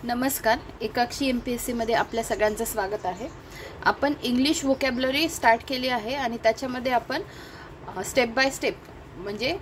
नमस्कार, एकाक्षी MPSC मध्ये आपल्या सगळ्यांचं स्वागत आहे। आपण इंग्लिश व्होकॅब्युलरी स्टार्ट केली आहे आणि त्याच्यामध्ये आपण स्टेप बाय स्टेप म्हणजे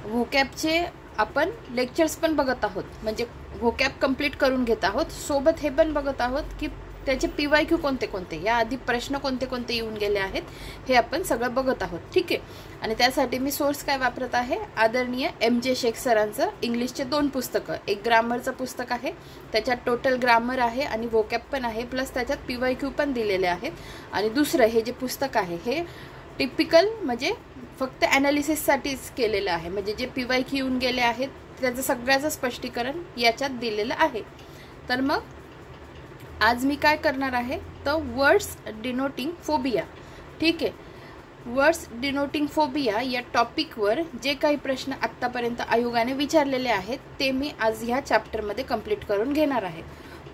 व्होकॅबचे आपण लेक्चर्स पण बघत आहोत, म्हणजे व्होकॅब कंप्लीट करून घेत आहोत। सोबत हे पण बघत आहोत की त्याचे PYQ कोणते कोणते, या आधी प्रश्न कोणते कोणते येऊन गेले आहेत हे आपण सगळं बघत आहोत। ठीक आहे, आणि त्यासाठी मी सोर्स काय वापरत आहे, आदरणीय MJ शेख सरांचं इंग्लिशचे 2 पुस्तकं, एक ग्रामरचं पुस्तक आहे, त्याच्यात टोटल ग्रामर आहे आणि व्होकॅब पण आहे, प्लस त्याच्यात PYQ पण दिलेले आहेत। आणि दुसरं हे जे पुस्तक आहे हे टिपिकल म्हणजे फक्त ॲनालिसिससाठीच केलेलं आहे, म्हणजे जे PYQ येऊन गेले आहेत त्याचं सगळ्याचं स्पष्टीकरण याच्यात दिलेलं आहे। तर मग आज मी काय करणार आहे तर वर्ड्स डिनोटिंग फोबिया। ठीक आहे, वर्ड्स डिनोटिंग फोबिया या टॉपिकवर जे काही प्रश्न आत्तापर्यंत आयोगाने विचारलेले आहेत ते मी आज ह्या चॅप्टरमध्ये कंप्लीट करून घेणार आहे।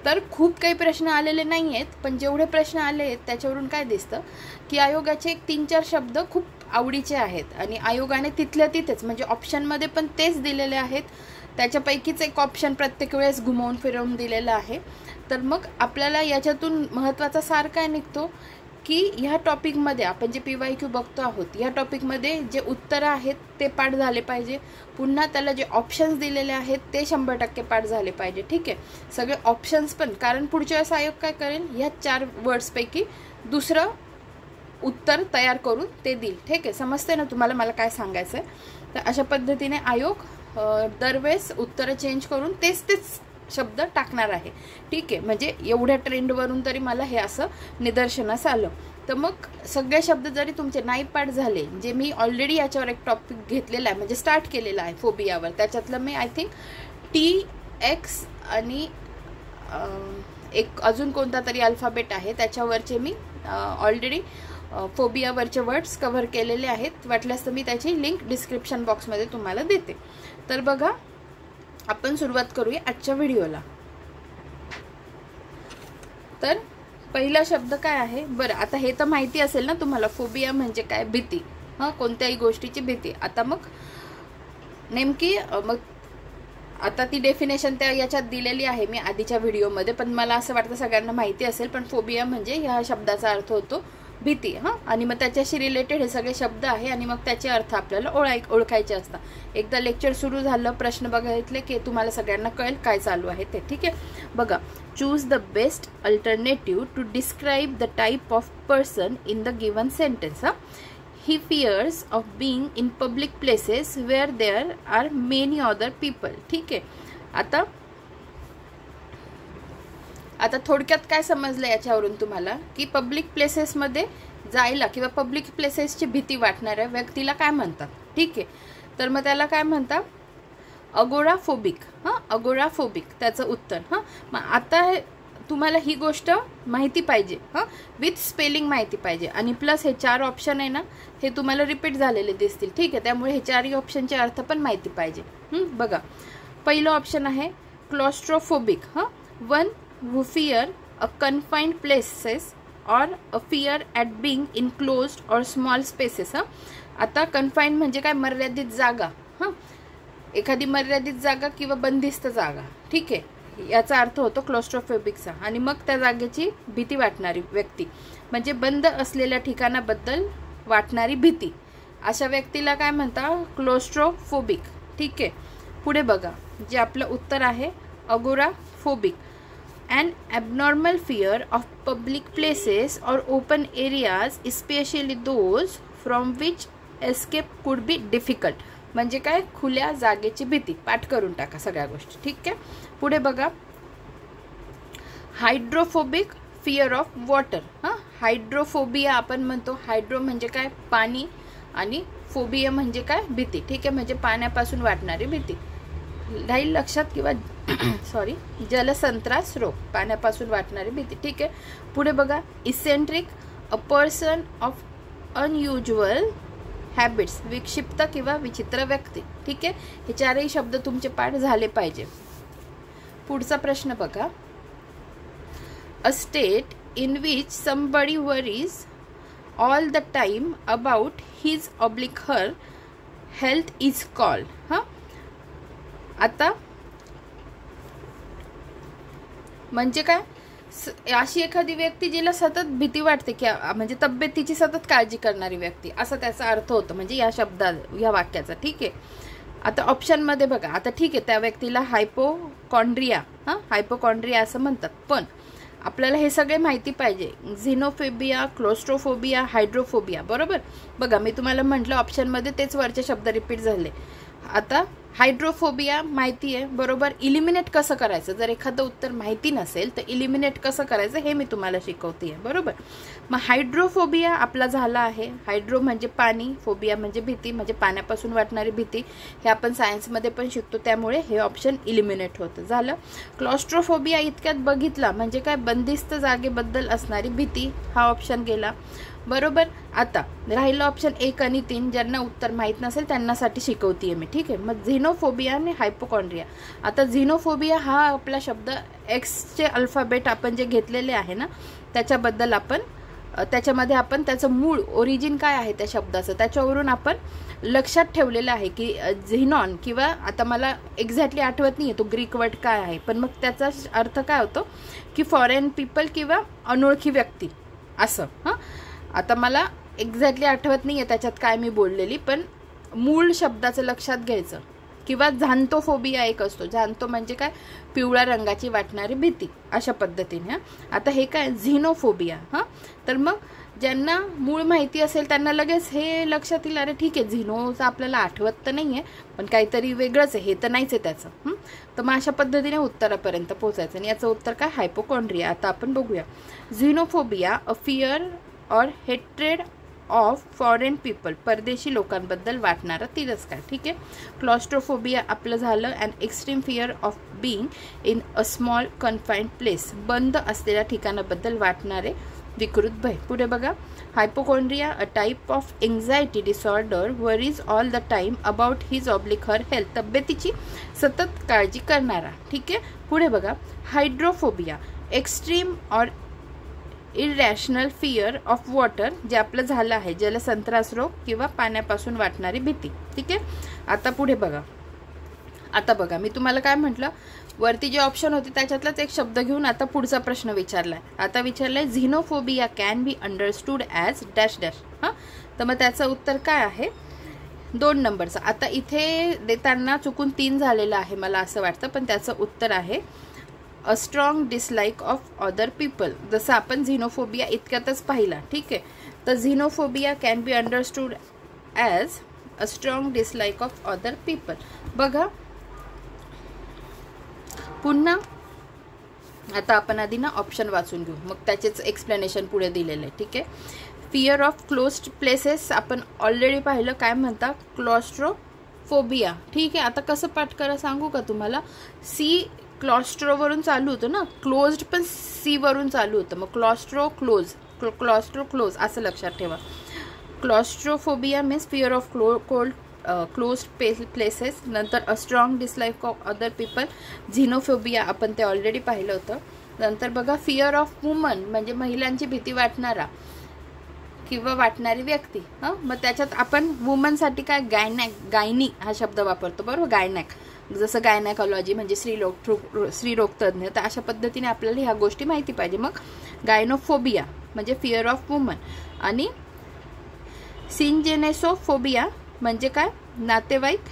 तर खूप काही प्रश्न आलेले नाही आहेत, पण जेवढे प्रश्न आले आहेत त्याच्यावरून काय दिसतं की आयोगाचे 3-4 शब्द खूप आवडीचे आहेत आणि आयोगाने तिथल्या तिथेच म्हणजे ऑप्शनमध्ये पण तेच दिलेले आहेत, त्याच्यापैकीच एक ऑप्शन प्रत्येक वेळेस घुमवून फिरवून दिलेला आहे। तर मग आपल्याला याच्यातून महत्त्वाचा सार काय निघतो की ह्या टॉपिकमध्ये आपण जे PYQ बघतो आहोत, ह्या टॉपिकमध्ये जे उत्तरं आहेत ते पाठ झाले पाहिजे, पुन्हा त्याला जे ऑप्शन्स दिलेले आहेत ते 100% पाठ झाले पाहिजे। ठीक आहे, सगळे ऑप्शन्स पण, कारण पुढच्या वेळेस आयोग काय करेल, ह्या 4 वर्ड्सपैकी दुसरं उत्तर तयार करून ते देईल। ठीक आहे, समजते ना तुम्हाला मला काय सांगायचं आहे। तर अशा पद्धतीने आयोग दरवेळेस उत्तरं चेंज करून तेच शब्द टाकणार आहे। ठीक आहे, म्हणजे एवढ्या ट्रेंडवरून तरी मला हे असं निदर्शनास आलं। तर मग सगळे शब्द जरी तुमचे नाही पाठ झाले, जे मी ऑलरेडी याच्यावर एक टॉपिक घेतलेला आहे म्हणजे स्टार्ट केलेला आहे फोबियावर, त्याच्यातलं मी आय थिंक TX आणि एक अजून कोणता तरी अल्फाबेट आहे त्याच्यावरचे मी ऑलरेडी फोबियावरचे वर्ड्स कव्हर केलेले आहेत। वाटल्यास तर मी त्याची लिंक डिस्क्रिप्शन बॉक्समध्ये तुम्हाला देते। तर बघा, आपण सुरुवात करूया आजच्या व्हिडिओला। तर पहिला शब्द काय आहे बरं, आता हे तर माहिती असेल ना तुम्हाला, फोबिया म्हणजे काय, भीती, कोणत्याही गोष्टीची भीती। आता मग नेमकी मग आता ती डेफिनेशन त्या याच्यात दिलेली आहे मी आधीच्या व्हिडिओमध्ये, पण मला असं वाटतं सगळ्यांना माहिती असेल। पण फोबिया म्हणजे ह्या शब्दाचा अर्थ होतो भीती, आणि मग त्याच्याशी रिलेटेड हे सगळे शब्द आहे आणि मग त्याचे अर्थ आपल्याला ओळखायचे असतात। एकदा लेक्चर सुरू झालं, प्रश्न बघितले की तुम्हाला सगळ्यांना कळेल काय चालू आहे ते। ठीक आहे, बघा, choose the best alternative to describe the type of person in the given sentence. He fears of being in public places where there are many other people. ठीक आहे, आता थोडक्यात काय समजलं याच्यावरून तुम्हाला की पब्लिक प्लेसेसमध्ये जायला किंवा पब्लिक प्लेसेसची भीती वाटणाऱ्या व्यक्तीला काय म्हणतात। ठीक आहे, तर मग त्याला काय म्हणतात, अगोराफोबिक। अगोराफोबिक त्याचं उत्तर। मग आता तुम्हाला ही गोष्ट माहिती पाहिजे, विथ स्पेलिंग माहिती पाहिजे, आणि प्लस हे 4 ऑप्शन आहे ना हे तुम्हाला रिपीट झालेले दिसतील। ठीक आहे, त्यामुळे हे 4ही ऑप्शनचे अर्थ पण माहिती पाहिजे। बघा, पहिलं ऑप्शन आहे claustrophobic, one who fear a confined places or a fear at being enclosed or small spaces। आता confined म्हणजे काय, मर्यादित जागा, एखादी मर्यादित जागा किंवा बंदिस्त जागा। ठीक आहे, याचा अर्थ होतो क्लॉस्ट्रोफोबिकचा। आणि मग त्या जागेची भीती वाटणारी व्यक्ती म्हणजे बंद असलेल्या ठिकाणाबद्दल वाटणारी भीती, अशा व्यक्तीला काय म्हणतात, क्लॉस्ट्रोफोबिक। ठीक आहे, पुढे बघा, जे आपलं उत्तर आहे अगोराफोबिक, an abnormal fear of public places or open areas, especially those from which escape could be difficult। म्हणजे काय, खुल्या जागेची भीती। पाठ करून टाका सगळ्या गोष्टी। ठीक आहे, पुढे बघा, hydrophobic, fear of water. Hydrophobia आपण म्हणतो, हायड्रो म्हणजे काय, पाणी, आणि फोबिया म्हणजे काय, भीती। ठीक आहे, म्हणजे पाण्यापासून वाटणारी भीती, राहील लक्षात, किंवा सॉरी जलसंत्रास रोग, पाण्यापासून वाटणारी भीती। ठीक आहे, पुढे बघा, eccentric, a person of unusual habits, विक्षिप्त किंवा विचित्र व्यक्ती। ठीक आहे, हे 4ही शब्द तुमचे पाठ झाले पाहिजे। पुढचा प्रश्न बघा, a state in which somebody worries all the time about his oblique her health is called. आता म्हणजे काय, अशी एखादी व्यक्ती जिला सतत भीती वाटते, की म्हणजे तब्येतीची सतत काळजी करणारी व्यक्ती, असा त्याचा अर्थ होतो म्हणजे या या वाक्याचा. ठीक आहे. आता ऑप्शनमध्ये बघा, आता ठीक आहे त्या व्यक्तीला हायपोकॉन्ड्रिया हायपोकॉन्ड्रिया असं म्हणतात, पण आपल्याला हे सगळे माहिती पाहिजे. झिनोफोबिया, क्लोस्ट्रोफोबिया, हायड्रोफोबिया. बरोबर. बघा मी तुम्हाला म्हटलं ऑप्शनमध्ये तेच वरचे शब्द रिपीट झाले. आता हायड्रोफोबिया माहिती आहे बरोबर. इलिमिनेट कसं करायचं, जर एखादं उत्तर माहिती नसेल तर इलिमिनेट कसं करायचं हे मी तुम्हाला शिकवते आहे. बरोबर. मग हायड्रोफोबिया आपला झाला आहे. हायड्रो म्हणजे पाणी, फोबिया म्हणजे भीती, म्हणजे पाण्यापासून वाटणारी भीती. हे आपण सायन्समध्ये पण शिकतो, त्यामुळे हे ऑप्शन इलिमिनेट होतं. झालं. क्लॉस्ट्रोफोबिया इतक्यात बघितला म्हणजे काय, बंदिस्त जागेबद्दल असणारी भीती, हा ऑप्शन गेला. बरोबर. आता राहिलं ऑप्शन 1 आणि 3. ज्यांना उत्तर माहीत नसेल त्यांनासाठी शिकवतीये मी. ठीक आहे. मग झिनोफोबिया आणि हायपोकॉन्ड्रिया. आता झिनोफोबिया हा आपला शब्द एक्सचे अल्फाबेट आपण जे घेतलेले आहे ना, त्याच्याबद्दल आपण त्याच्यामध्ये आपण त्याचं मूळ ओरिजिन काय आहे त्या शब्दाचं, त्याच्यावरून आपण लक्षात ठेवलेलं आहे की झिनॉन, किंवा आता मला एक्झॅक्टली आठवत नाही आहे तो ग्रीक वर्ड काय आहे, पण मग त्याचा अर्थ काय होतो की फॉरेन पीपल किंवा अनोळखी व्यक्ती असं. हां, आता मला एक्झॅक्टली आठवत नाही आहे त्याच्यात काय मी बोललेली, पण मूळ शब्दाचं लक्षात घ्यायचं. किंवा झांतोफोबिया एक असतो. झांतो म्हणजे काय, पिवळ्या रंगाची वाटणारी भीती, अशा पद्धतीने. आता हे काय झिनोफोबिया. हां, तर मग ज्यांना मूळ माहिती असेल त्यांना लगेच हे लक्षात येईल, अरे ठीक आहे झिनोचं आपल्याला आठवत तर नाही आहे, पण काहीतरी वेगळंच आहे, हे तर नाहीच आहे त्याचं. तर मग अशा पद्धतीने उत्तरापर्यंत पोहोचायचं. आणि याचं उत्तर काय, हायपोकॉन्ड्रिया. आता आपण बघूया. Xenophobia a fear or hatred of foreign people, परदेशी लोकांबद्दल वाटणारा तिरस्कार. ठीक आहे. क्लॉस्ट्रोफोबिया आपलं झालं and extreme fear of being in a small confined place, बंद असलेल्या ठिकाणाबद्दल वाटणारे विकृत भय. पुढे बघा. Hypochondria a type of anxiety disorder worries all the time about his oblique her health, तब्येतीची सतत काळजी करणारा. ठीक आहे. पुढे बघा. Hydrophobia extreme or irrational fear of water, जे आपलं झालं आहे जलसंत्रास रोग किंवा पाण्यापासून वाटणारी भीती. ठीक आहे. आता पुढे बघा. आता बघा मी तुम्हाला काय म्हटलं, वरती जे ऑप्शन होते त्याच्यातलाच एक शब्द घेऊन आता पुढचा प्रश्न विचारलाय. आता विचारलाय xenophobia can be understood as dash dash. हां, तर मग त्याचं उत्तर काय आहे, 2 नंबरचं. आता इथे देताना चुकून 3 झालेलं आहे मला असं वाटतं, पण त्याचं उत्तर आहे a strong dislike of other people, जसं आपण झिनोफोबिया इतक्यातच पाहिला. ठीक आहे. तर xenophobia can be understood as a strong dislike of other people. बघा पुन्हा. आता आपण आधी ना ऑप्शन वाचून घेऊ, मग त्याचेच एक्सप्लेनेशन पुढे दिलेलं आहे. ठीक आहे. फिअर ऑफ क्लोज्ड प्लेसेस आपण ऑलरेडी पाहिलं, काय म्हणता, क्लॉस्ट्रोफोबिया. ठीक आहे. आता कसं पाठ करा सांगू का तुम्हाला, सी क्लॉस्ट्रोवरून चालू होतं ना, क्लोज्ड पण सी वरून चालू होतं, मग क्लॉस्ट्रो क्लोज असं लक्षात ठेवा. Claustrophobia means fear of closed places. नंतर a strong dislike of other people, xenophobia आपण ते ऑलरेडी पाहिलं होतं. नंतर बघा फिअर ऑफ वुमन म्हणजे महिलांची भीती वाटणारा किंवा वाटणारी व्यक्ती. हां, मग त्याच्यात आपण वुमनसाठी काय गायनी हा शब्द वापरतो. बरोबर. गायनॅक, जसं गायनॅकॉलॉजी म्हणजे स्त्रीरोग तज्ज्ञ, तर अशा पद्धतीने आपल्याला ह्या गोष्टी माहिती पाहिजे. मग गायनोफोबिया म्हणजे फिअर ऑफ वुमन, आणि सिंजेनेसोफोबिया म्हणजे काय, नातेवाईक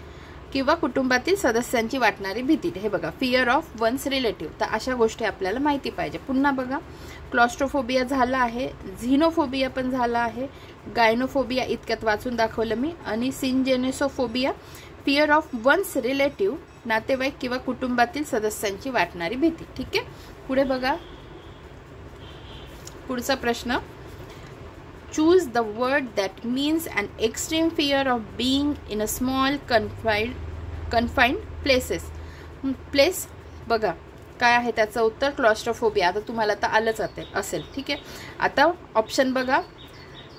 किंवा कुटुंबातील सदस्यांची वाटणारी भीती. हे बघा, फिअर ऑफ वन्स रिलेटिव्ह. तर अशा गोष्टी आपल्याला माहिती पाहिजे. पुन्हा बघा. क्लॉस्ट्रोफोबिया झाला आहे, झिनोफोबिया पण झाला आहे, गायनोफोबिया इतक्यात वाचून दाखवलं मी, आणि सिंजेनेसोफोबिया फिअर ऑफ वन्स रिलेटिव्ह, नातेवाईक किंवा कुटुंबातील सदस्यांची वाटणारी भीती. ठीक आहे. पुढे बघा. पुढचा प्रश्न. Choose the word that means an extreme fear of being in a small confined place. बघा काय आहे त्याचं उत्तर, क्लॉस्ट्रोफोबिया. आता तुम्हाला आता आलंच असेल. ठीक आहे. आता ऑप्शन बघा.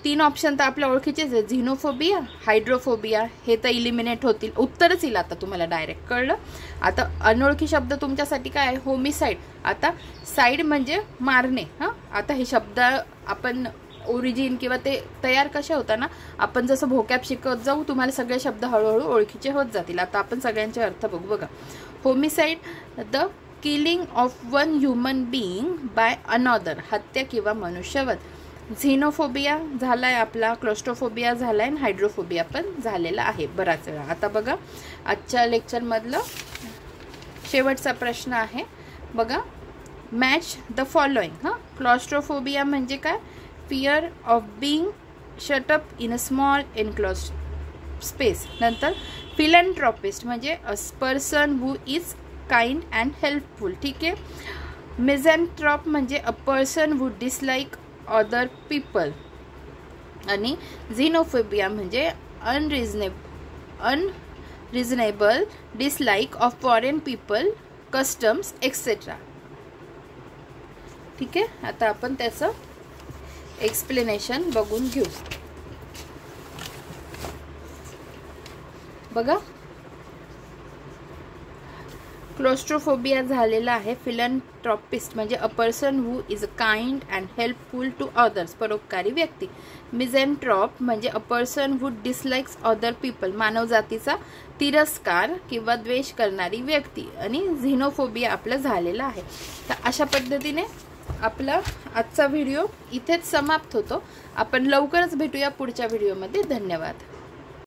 3 ऑप्शन तर आपल्या ओळखीचेच आहे, झिनोफोबिया, हायड्रोफोबिया, हे तर इलिमिनेट होतील, उत्तरच येईल आता तुम्हाला डायरेक्ट. कळलं. आता अनोळखी शब्द तुमच्यासाठी काय आहे, होमिसाइड. आता साईड म्हणजे मारणे. हां, आता हे शब्द आपण ओरिजिन किंवा ते तयार कसे होता ना, आपण जसं भोकॅब शिकत जाऊ तुम्हाला सगळे शब्द हळूहळू ओळखीचे होत जातील. आता आपण सगळ्यांचे अर्थ बघू. बघा. Homicide the killing of one human being by another, हत्या किंवा मनुष्यवध. झिनोफोबिया झालाय आपला, क्लोस्ट्रोफोबिया झालाय आणि हायड्रोफोबिया पण झालेला आहे बराच वेळा. आता बघा आजच्या लेक्चरमधलं शेवटचा प्रश्न आहे बघा. Match the following. क्लॉस्ट्रोफोबिया म्हणजे काय? Fear of being shut up in a small enclose space. नंतर फिलॅन्थ्रोपिस्ट म्हणजे a person who is kind and helpful. ठीक आहे. मिझॅन्थ्रॉप म्हणजे a person who dislike other people. आणि झिनोफोबिया म्हणजे unreasonable dislike of foreign people, customs etcetera. ठीक आहे. आता आपण त्याचं एक्सप्लेनेशन बघून घेऊ. बघा क्लोस्ट्रोफोबिया झालेला आहे. फिलॅन्थ्रोपिस्ट म्हणजे a person who is kind and helpful to others, परोपकारी व्यक्ती. मिझॅन्थ्रॉप म्हणजे a person who dislikes other people, मानवजातीचा तिरस्कार किंवा द्वेष करणारी व्यक्ती. आणि झिनोफोबिया आपला झालेला आहे. तर अशा पद्धतीने आपला आजचा व्हिडिओ इथेच समाप्त होतो. आपण लवकरच भेटूया पुढच्या व्हिडिओमध्ये. धन्यवाद.